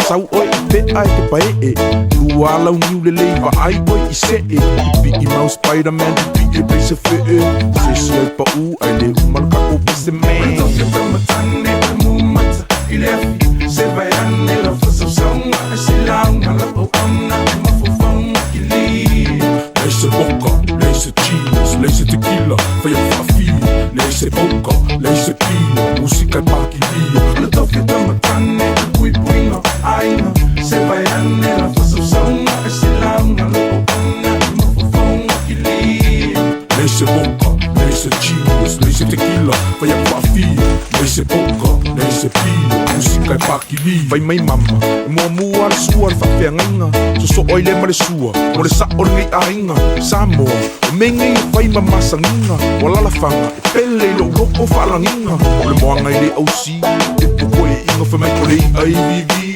sau oi pe ai ke pai e Lua lau niu le lei wa ai oi I se e Pi I mau Spider-Man pi e pe se fe e Se si ai pa u ai le umal ka o pi se me Toke pa matane pa mu mata I le afi Se vai ane la fasa saunga E se launga la o ana E mafofaunga ki li Leise boka, leise cheese, leise tequila Fai a whawhi, leise boka, leise pia Musika e paki lia Le toke ta matane e pui puinga aina Se vai ane la fasa saunga E se launga la o ana E mafofaunga ki li Leise boka, leise cheese, leise tequila Fai a whawhi, leise boka, leise pia Musika e paki lia Fai mai mama, e mua mua al sua al whawhea ngainga So so oi le ma le sua, mo le sa o le ainga Samoa, o mengi e whai mamasanginga Walala whanga, e pele lo loko whalanginga O le moanga I le au si, e puko e inga whamai ko le I vivi